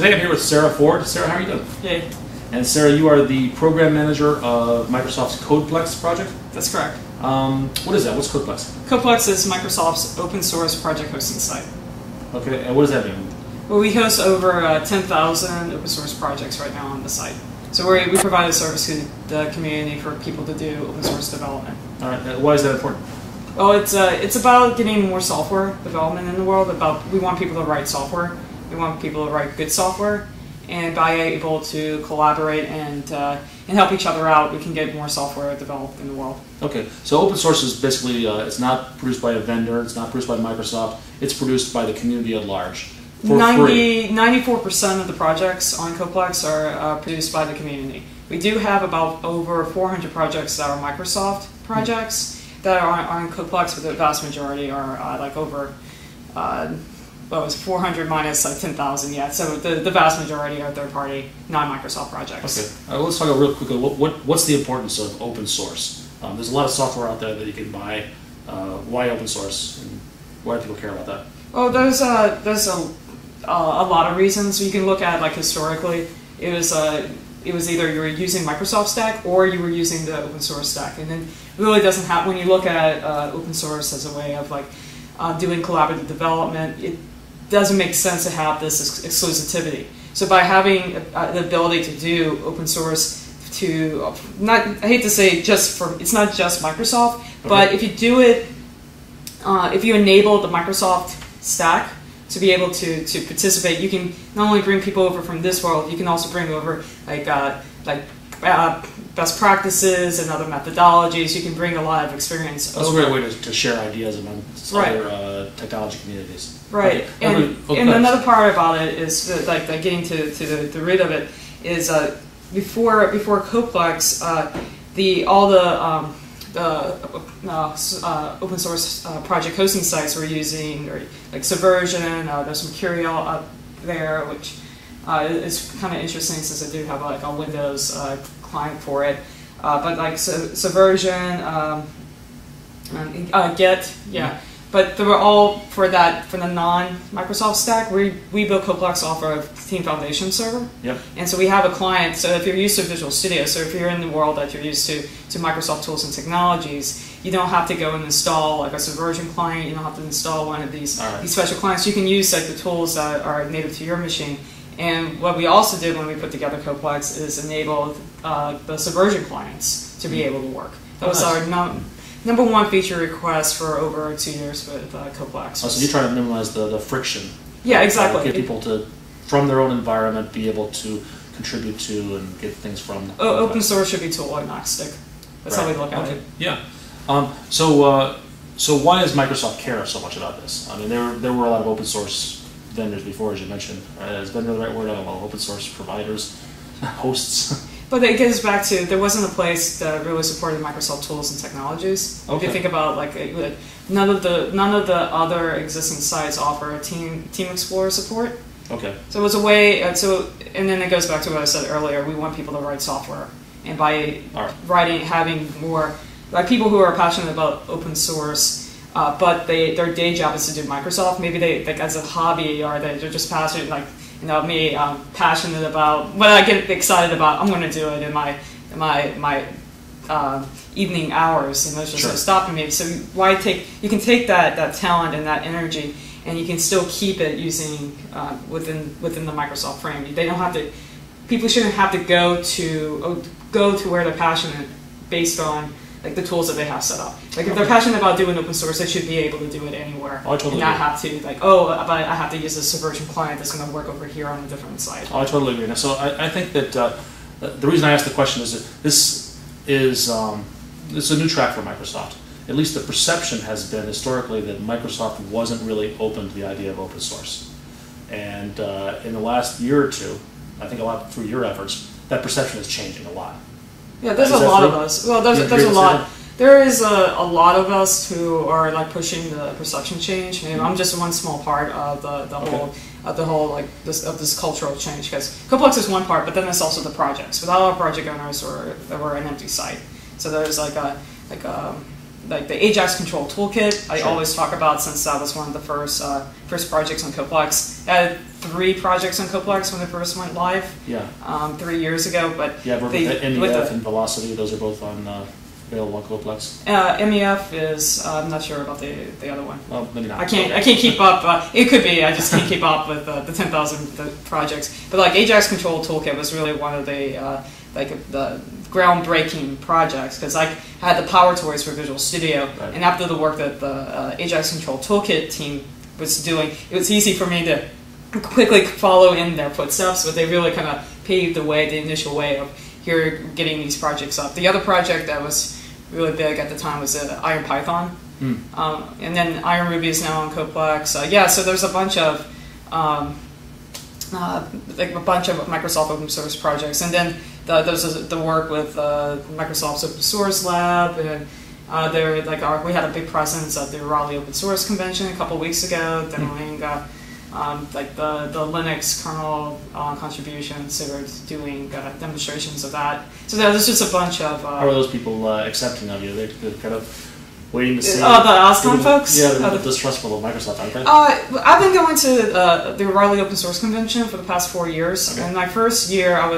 today I'm here with Sara Ford. Sara, how are you doing? Hey. And Sara, you are the program manager of Microsoft's CodePlex project? That's correct. What is that? What's CodePlex? CodePlex is Microsoft's open source project hosting site. Okay, and what does that mean? Well, we host over 10,000 open source projects right now on the site. So we provide a service to the community for people to do open source development. All right, why is that important? Well, it's about getting more software development in the world. We want people to write software. We want people to write good software. And by able to collaborate and help each other out, we can get more software developed in the world. Okay, so open source is basically, it's not produced by a vendor, it's not produced by Microsoft, it's produced by the community at large. 94% of the projects on CodePlex are produced by the community. We do have about over 400 projects that are Microsoft projects that are on CodePlex, but the vast majority are like over, well, it's 400 minus like 10,000 yet. So the vast majority are third-party, non-Microsoft projects. Okay, let's talk about real quickly. What's the importance of open source? There's a lot of software out there that you can buy. Why open source? And why do people care about that? Well, there's a lot of reasons. You can look at, like, historically, it was either you were using Microsoft stack or you were using the open source stack, and then it really doesn't have. When you look at open source as a way of like doing collaborative development, it doesn't make sense to have this exclusivity. So by having the ability to do open source to I hate to say it's not just Microsoft, but if you do it, if you enable the Microsoft stack to be able to participate, you can not only bring people over from this world, you can also bring over like best practices and other methodologies. You can bring a lot of experience. That's a great way to share ideas among other technology communities. Right, okay. And another part about it is like getting to the root of it is before CodePlex, all the open source project hosting sites we're using, or like Subversion. There's some Curio up there, which is kind of interesting since I do have like a Windows client for it. But like Subversion, Git, yeah. But they were all for the non-Microsoft stack. We built CodePlex off of Team Foundation server. Yep. And so we have a client. So if you're used to Visual Studio, so if you're in the world that you're used to Microsoft tools and technologies, you don't have to go and install like a Subversion client. You don't have to install one of these special clients. You can use like the tools that are native to your machine. And what we also did when we put together CodePlex is enable the Subversion clients to be able to work. That was our number one feature request for over 2 years with CodePlex. So you're trying to minimize the friction. Yeah, exactly. Get people to, from their own environment, be able to contribute to and get things from. Open source should be tool agnostic. That's how we look at it. Yeah. So why does Microsoft care so much about this? I mean, there were a lot of open source vendors before, as you mentioned. Is vendor the right word? I don't know. Open source providers, hosts. But it gets back to, there wasn't a place that really supported Microsoft tools and technologies. If you think about like none of the other existing sites offer Team Explorer support. Okay. So it was a way. And then it goes back to what I said earlier. We want people to write software, and by having more like people who are passionate about open source, but their day job is to do Microsoft. Maybe they like as a hobby, or they're just passionate like. You know, me, I'm passionate about what I get excited about. I'm going to do it in my evening hours, and that's just stopping me. So you can take that talent and that energy, and you can still keep it using within the Microsoft frame. They don't have to. People shouldn't have to go to where they're passionate based on like the tools that they have set up. Like if they're passionate about doing open source, they should be able to do it anywhere. Oh, I totally and not have to like, but I have to use a Subversion client that's going to work over here on a different site. Oh, I totally agree. So I think that the reason I asked the question is that this is a new track for Microsoft. At least the perception has been historically that Microsoft wasn't really open to the idea of open source. And in the last year or two, I think a lot through your efforts, that perception is changing a lot. Yeah, there's a lot of us. Well, there's a lot. There is a lot of us who are like pushing the perception change. Maybe I'm just one small part of the whole like this cultural change. Because CodePlex is one part, but then there's also the projects. Without our project owners, we're an empty site. So there's like like the Ajax Control Toolkit. I Sure. always talk about, since that was one of the first projects on CodePlex. I had 3 projects on CodePlex when it first went live. Yeah. 3 years ago, but Yeah, the MEF and Velocity, those are both on available on CodePlex. MEF is I'm not sure about the other one. Well, maybe not. I can't keep up. It could be I just can't keep up with the 10,000 projects. But like Ajax Control Toolkit was really one of the the groundbreaking projects, because I had the power toys for Visual Studio, right. and after the work that the Ajax Control Toolkit team was doing, it was easy for me to quickly follow in their footsteps. But they really kind of paved the way, the initial way of here getting these projects up. The other project that was really big at the time was Iron Python, and then Iron Ruby is now on CodePlex. Yeah, so there's a bunch of Microsoft open source projects, and then there's the work with Microsoft's Open Source Lab, and we had a big presence at the Raleigh Open Source Convention a couple weeks ago, demoing the Linux kernel contributions. They were doing demonstrations of that. So there's just a bunch of. How are those people accepting of you? They're kind of waiting to see. The OSCON folks? Yeah, they're distrustful of Microsoft, aren't they? I've been going to the Raleigh Open Source Convention for the past 4 years. Okay. And my first year, I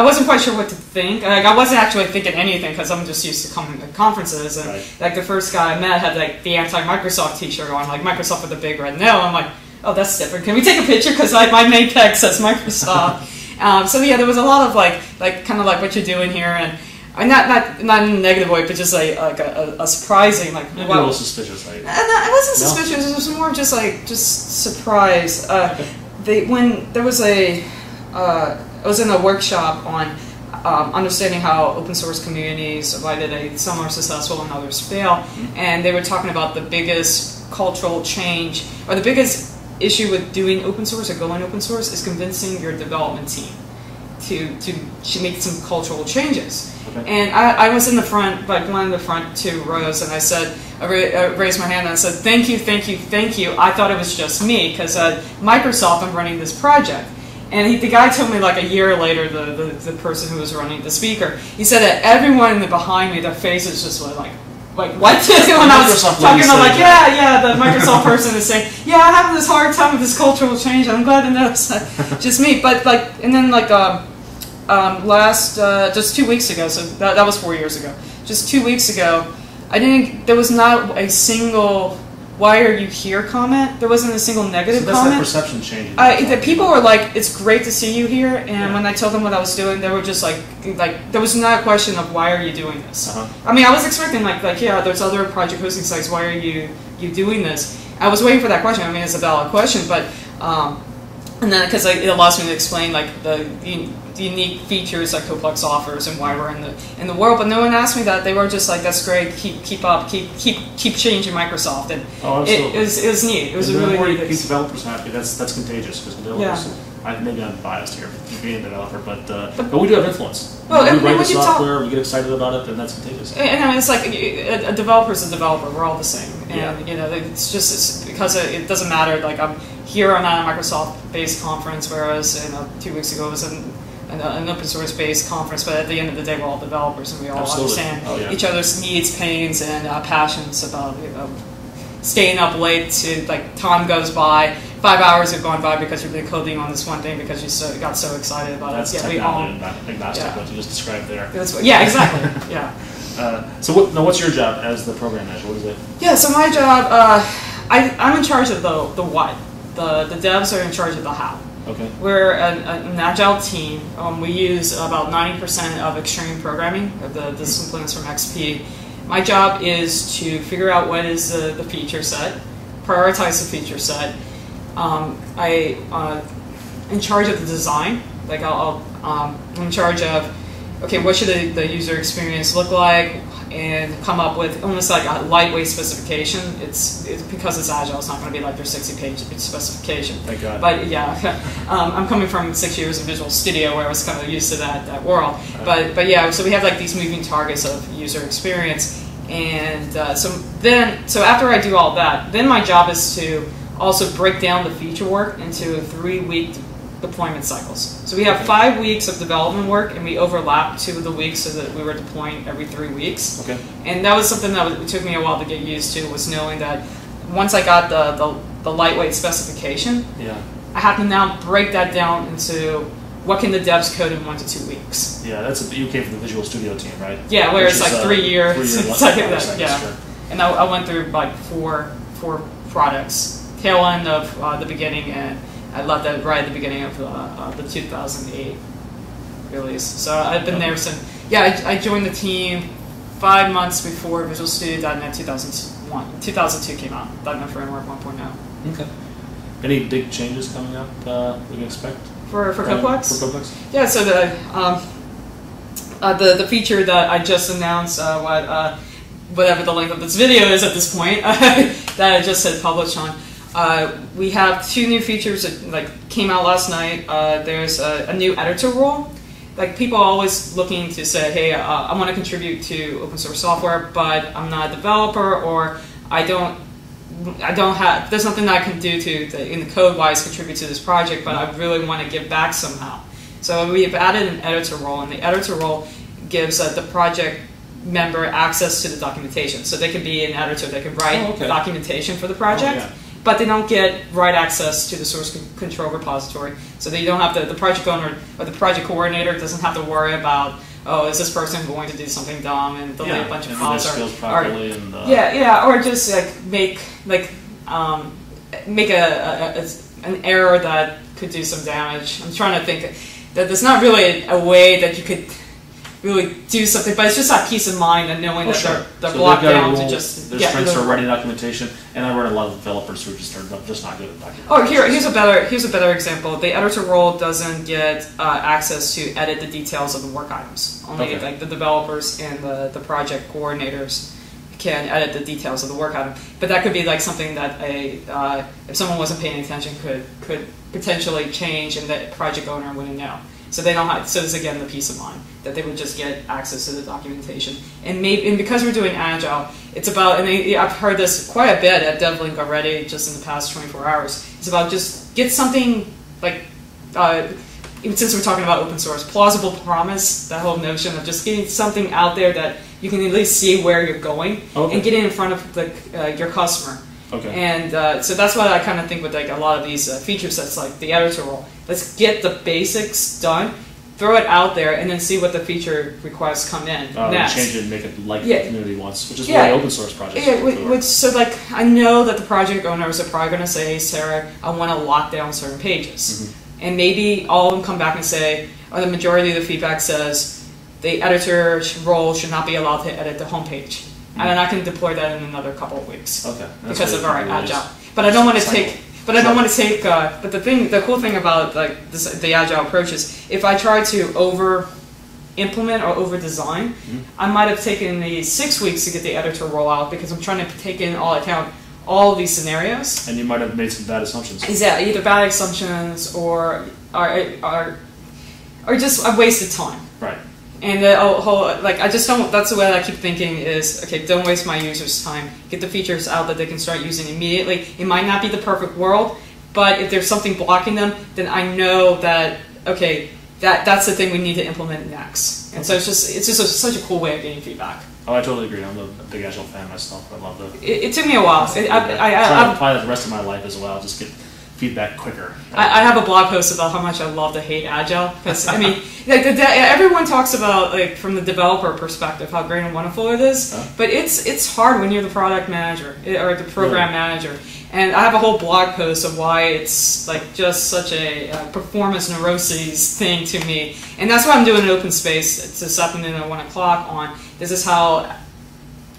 wasn't quite sure what to think. I wasn't actually thinking anything, because I'm just used to coming to conferences. And right. the first guy I met had the anti-Microsoft T-shirt on, Microsoft with a big red nail. I'm like, oh, that's different. Can we take a picture? Because my main tag says Microsoft. So yeah, there was a lot of kind of like what you're doing here, and not in a negative way, but just a surprising Maybe a little suspicious, right? And it wasn't suspicious. It was more just surprise. When there was I was in a workshop on understanding how open source communities, why did some are successful and others fail, and they were talking about the biggest cultural change, or the biggest issue with doing open source or going open source is convincing your development team to make some cultural changes. Okay. And I was in the front, one of the front 2 rows, and I raised my hand and I said, thank you, thank you, thank you. I thought it was just me, because Microsoft, I'm running this project. And the guy told me a year later, the person who was running the speaker, he said that everyone behind me, their faces just were like what? When I was talking about the Microsoft person is saying, yeah, I'm having this hard time with this cultural change. I'm glad to know it's not just me. But and then just 2 weeks ago, so that was 4 years ago. Just 2 weeks ago, there was not a single "Why are you here?" comment. There wasn't a single negative comment. That perception change. The people were like, "It's great to see you here," and when I told them what I was doing, they were just like there was not a question of "Why are you doing this?" I mean, I was expecting yeah, there's other project hosting sites. Why are you doing this? I was waiting for that question. I mean, it's a valid question, but and then because it allows me to explain the unique features that CodePlex offers and why we're in the world. But no one asked me that. They were just like, "That's great. Keep up. Keep changing Microsoft." And it was neat. It was and really neat. neat. Keep developers happy. That's contagious, because developers. Yeah. Maybe I'm biased here, being a developer, but we do have influence. Well, we write the software, we get excited about it, and that's contagious. And I mean, it's like a developer's a developer. We're all the same, and it's because it doesn't matter. I'm here, I'm at a Microsoft-based conference, whereas 2 weeks ago it was an open source-based conference. But at the end of the day, we're all developers, and we all understand each other's needs, pains, and passions about staying up late to time goes by. 5 hours have gone by because you've been coding on this one thing because you got so excited about it. That's technology agnostic, what you just described there. Yeah, exactly. Yeah. So what's your job as the program manager? What is it? Yeah, so my job, I'm in charge of the what. The devs are in charge of the how. Okay. We're an agile team. We use about 90% of extreme programming, the disciplines from XP. My job is to figure out what is the feature set, prioritize the feature set. I'm in charge of the design. I'm in charge of, okay, what should the user experience look like, and come up with almost like a lightweight specification. It's because it's agile. It's not going to be like your 60-page specification. Thank God. But yeah, I'm coming from 6 years of Visual Studio, where I was kind of used to that world. But yeah, so we have these moving targets of user experience, and so after I do all that, then my job is to also break down the feature work into a 3-week deployment cycles. So we have 5 weeks of development work, and we overlap 2 of the weeks so that we were deploying every 3 weeks. Okay. And that was something that it took me a while to get used to, was knowing that once I got the lightweight specification, I have to now break that down into what can the devs code in 1 to 2 weeks. Yeah, you came from the Visual Studio team, right? Yeah, where it's like 3 years. Yeah. Sure. And I went through like four products. Tail end of the beginning, and I left that right at the beginning of the 2008 release. So I've been there since. Yeah, I joined the team 5 months before Visual Studio.NET 2001. 2002 came out. .NET Framework 1.0. Okay. Any big changes coming up we can expect? For CodePlex? For CodePlex? Yeah, so the feature that I just announced, whatever the length of this video is at this point, that I just said publish on, we have 2 new features that came out last night. There's a new editor role. Like, people are always looking to say, hey, I want to contribute to open source software, but I'm not a developer, or I don't have, there's nothing that I can do to in the code-wise, contribute to this project, but I really want to give back somehow. So we have added an editor role, and the editor role gives the project member access to the documentation. So they can be an editor, they can write documentation for the project, but they don't get write access to the source control repository. So they don't have the project owner or the project coordinator doesn't have to worry about, oh, is this person going to do something dumb and delete a bunch of files, or just like make an error that could do some damage. I'm trying to think that there's not really a way that you could really do something, but it's just that peace of mind and knowing that they're so blocked down to just their strengths are writing documentation, and I run a lot of developers who are just not good at documentation. Oh, here's a better example. The editor role doesn't get access to edit the details of the work items. Only like the developers and the project coordinators can edit the details of the work item. But that could be like something that if someone wasn't paying attention could potentially change, and the project owner wouldn't know. So they don't have. So it's again the peace of mind that they would just get access to the documentation. And because we're doing Agile, it's about. And I've heard this quite a bit at DevLink already, just in the past 24 hours. It's about just get something like. Since we're talking about open source, plausible promise. That whole notion of just getting something out there that you can at least see where you're going and get it in front of your customer. Okay. And so that's what I kind of think with like a lot of these feature sets, like the editor role. Let's get the basics done, throw it out there, and then see what the feature requests come in next. Change it and make it like the community wants, which is why open source projects. So like I know that the project owners are probably going to say, hey, Sarah, I want to lock down certain pages. And maybe all of them come back and say, or the majority of the feedback says, the editor role should not be allowed to edit the homepage. And then I can deploy that in another couple of weeks. Okay. Because of our Agile. But I don't want to take. But I don't want to take. But the cool thing about like the Agile approach is, if I try to over implement or over design, I might have taken the 6 weeks to get the editor roll out because I'm trying to take in account all of these scenarios. And you might have made some bad assumptions. Exactly, either bad assumptions or just a wasted time. Right. And the whole, like, I just don't, that's the way I keep thinking is, okay, don't waste my users' time. Get the features out that they can start using immediately. It might not be the perfect world, but if there's something blocking them, then I know that, okay, that's the thing we need to implement next. And so it's just such a cool way of getting feedback. Oh, I totally agree. I'm a big Agile fan myself. I love the... It took me a while. I try to apply that the rest of my life as well, just get feedback quicker. I have a blog post about how much I love to hate Agile, because I mean, like everyone talks about, like, from the developer perspective how great and wonderful it is, but it's hard when you're the product manager or the program manager. And I have a whole blog post of why it's like just such a performance neuroses thing to me, and that's why I'm doing an open space. It's this afternoon at 1 o'clock on. This is how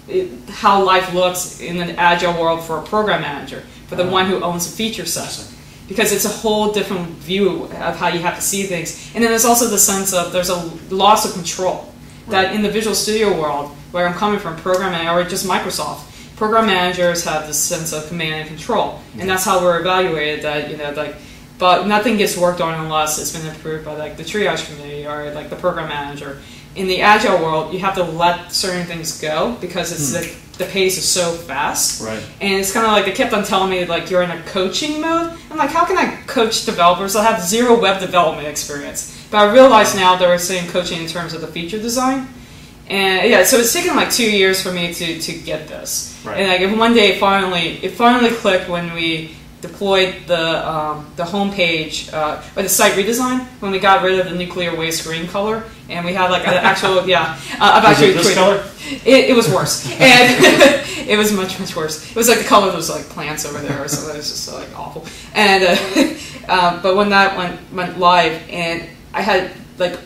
life looks in an Agile world for a program manager, for the one who owns a feature set. Because it's a whole different view of how you have to see things. And then there's also the sense of there's a loss of control. That in the Visual Studio world, where I'm coming from, program manager, or just Microsoft, program managers have this sense of command and control. And that's how we're evaluated, that, you know, like, but nothing gets worked on unless it's been approved by, like, the triage committee or, like, the program manager. In the Agile world, you have to let certain things go because it's the the pace is so fast. Right. And it's kind of like they kept on telling me like you're in a coaching mode. I'm like, how can I coach developers? I have zero web development experience. But I realize now they were saying coaching in terms of the feature design. And yeah, so it's taken like 2 years for me to get this. Right. And like one day it finally clicked when we deployed the homepage or the site redesign when we got rid of the nuclear waste green color, and we had like an actual I've actually was it this color? It was worse, and it was much worse. It was like the color of those like plants over there or something. It was just like awful. And but when that went live, and I had like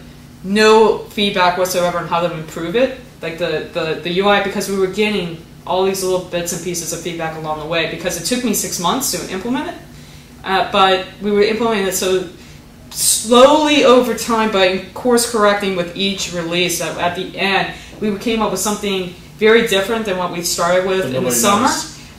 no feedback whatsoever on how to improve it, like the UI, because we were getting all these little bits and pieces of feedback along the way, because it took me 6 months to implement it, but we were implementing it so slowly over time by course correcting with each release. That at the end we came up with something very different than what we started with in the summer.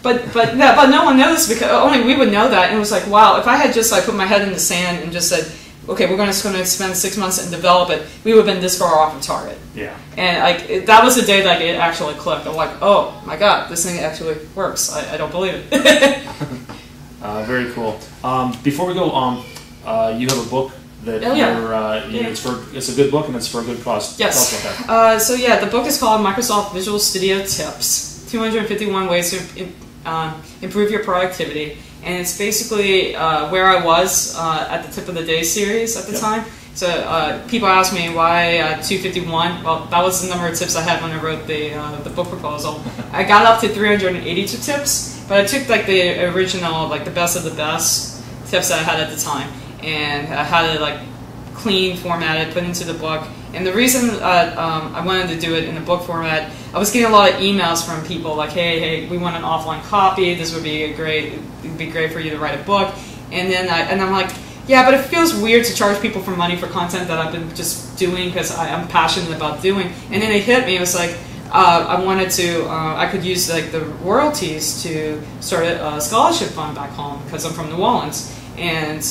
But no one noticed, because only we would know that. And it was like, wow, if I had just like put my head in the sand and just said, okay, we're just going to spend 6 months and develop it, we would have been this far off of target. Yeah. And like that was the day that it actually clicked. I'm like, oh my god, this thing actually works. I don't believe it. Very cool. Before we go, you have a book that it's a good book and it's for a good cause. Yes. Tell us about that. So yeah, the book is called Microsoft Visual Studio Tips: 251 Ways to Improve Your Productivity. And it's basically where I was at the Tip of the Day series at the time. So people ask me why 251. Well, that was the number of tips I had when I wrote the book proposal. I got up to 382 tips, but I took like the original, like the best of the best tips that I had at the time, and I had it like clean, formatted, put into the book. And the reason I wanted to do it in the book format, I was getting a lot of emails from people like, hey, we want an offline copy. This would be it'd be great for you to write a book. And then I'm like, yeah, but it feels weird to charge people for money for content that I've been just doing because I'm passionate about doing. And then it hit me. It was like I wanted to, I could use like the royalties to start a scholarship fund back home because I'm from New Orleans, and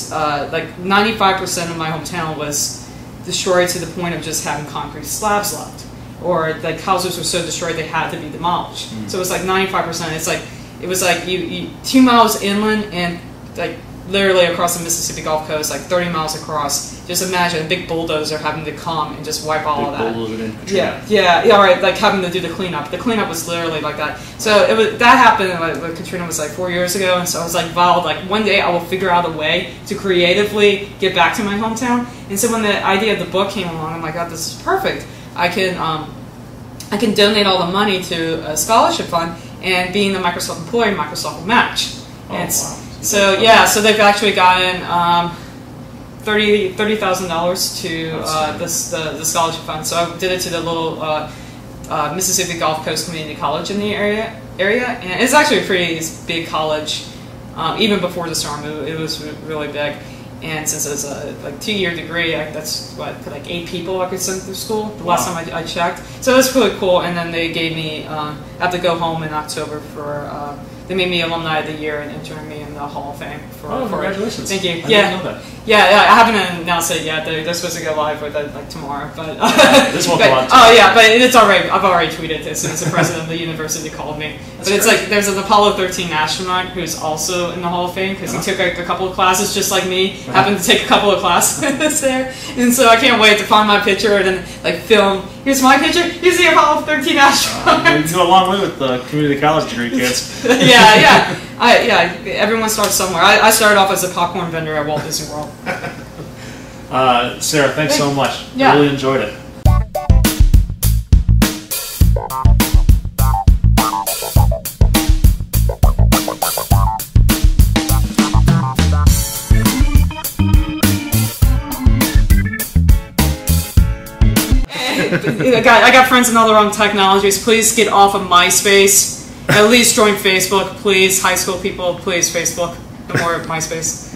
like 95% of my hometown was destroyed to the point of just having concrete slabs left, or like houses were so destroyed they had to be demolished. So it was like 95%. It's like it was like you 2 miles inland and like literally across the Mississippi Gulf Coast, like 30 miles across. Just imagine a big bulldozer having to come and just wipe all of that. Yeah, right, like having to do the cleanup. The cleanup was literally like that. So that happened when Katrina was like 4 years ago, and so I was like vowed, like one day I will figure out a way to creatively get back to my hometown. And so when the idea of the book came along, I'm like, oh, this is perfect. I can donate all the money to a scholarship fund, and being a Microsoft employee, Microsoft will match. Oh, wow. So yeah, so they've actually gotten $30,000 to the scholarship fund. So I did it to the little Mississippi Gulf Coast Community College in the area, and it's actually a pretty big college. Even before the storm, it was really big. And since it's a like 2-year degree, that's what, like 8 people I could send through school. The last time I checked, so it was really cool. And then they gave me I have to go home in October for. They made me Alumni of the Year and interned me in the Hall of Fame. Congratulations! Thank you. I didn't know that. Yeah, I haven't announced it yet. They're supposed to go live with it like tomorrow, but this won't go on. Oh yeah, but it's already. I've already tweeted this since the president of the university called me. But it's like there's an Apollo 13 astronaut who's also in the Hall of Fame because he took like a couple of classes just like me. Happened to take a couple of classes there, and so I can't wait to find my picture and then like film. Here's my picture. Here's the Apollo 13 astronaut. You go a long way with the community college degree kids. Yeah. Everyone starts somewhere. I started off as a popcorn vendor at Walt Disney World. Sarah, thanks so much. Yeah. I really enjoyed it. I got friends in all the wrong technologies. Please get off of MySpace. At least join Facebook, please. High school people, please, Facebook. No more MySpace.